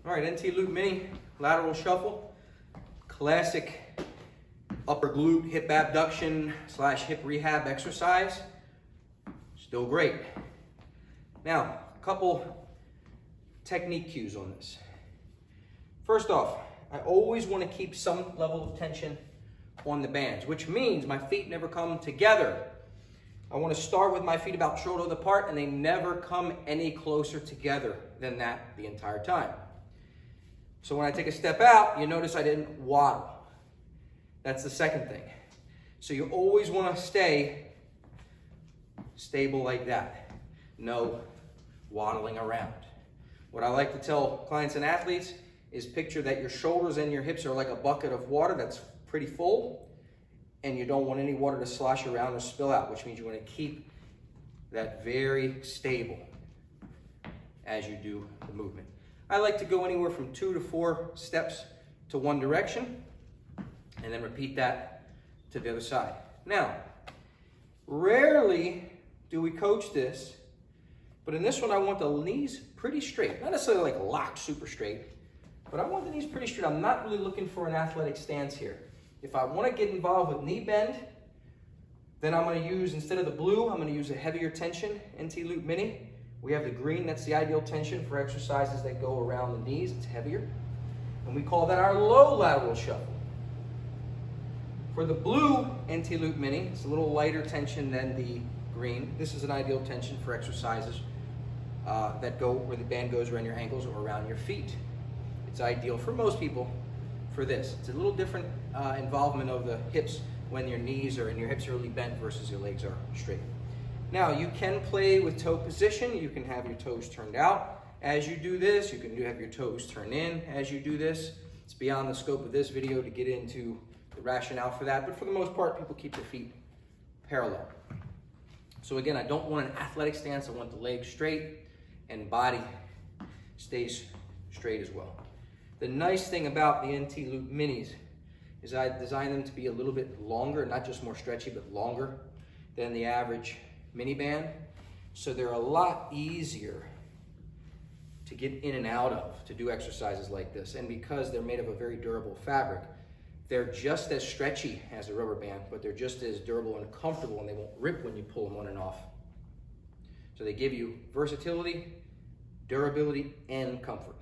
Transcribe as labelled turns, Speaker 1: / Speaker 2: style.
Speaker 1: All right, NT Loop Mini, lateral shuffle, classic upper glute hip abduction / hip rehab exercise. Still great. Now, a couple technique cues on this. First off, I always want to keep some level of tension on the bands, which means my feet never come together. I want to start with my feet about shoulder width apart, and they never come any closer together than that the entire time. So when I take a step out, you notice I didn't waddle. That's the second thing. So you always want to stay stable like that. No waddling around. What I like to tell clients and athletes is picture that your shoulders and your hips are like a bucket of water that's pretty full, and you don't want any water to slosh around or spill out, which means you want to keep that very stable as you do the movement. I like to go anywhere from 2 to 4 steps to one direction, and then repeat that to the other side. Now, rarely do we coach this, but in this one I want the knees pretty straight. Not necessarily like locked super straight, but I want the knees pretty straight. I'm not really looking for an athletic stance here. If I want to get involved with knee bend, then I'm going to use, instead of the blue, I'm going to use a heavier tension NT Loop Mini. We have the green, that's the ideal tension for exercises that go around the knees. It's heavier. And we call that our low lateral shuffle. For the blue NT Loop Mini, it's a little lighter tension than the green. This is an ideal tension for exercises that go where the band goes around your ankles or around your feet. It's ideal for most people for this. It's a little different involvement of the hips when your knees are and your hips are really bent versus your legs are straight. Now, you can play with toe position. You can have your toes turned out as you do this. You can have your toes turn in as you do this. It's beyond the scope of this video to get into the rationale for that, but for the most part, people keep their feet parallel. So again, I don't want an athletic stance. I want the legs straight and body stays straight as well. The nice thing about the NT Loop Minis is I designed them to be a little bit longer, not just more stretchy, but longer than the average mini band. So they're a lot easier to get in and out of to do exercises like this. And because they're made of a very durable fabric, they're just as stretchy as a rubber band, but they're just as durable and comfortable, and they won't rip when you pull them on and off. So they give you versatility, durability, and comfort.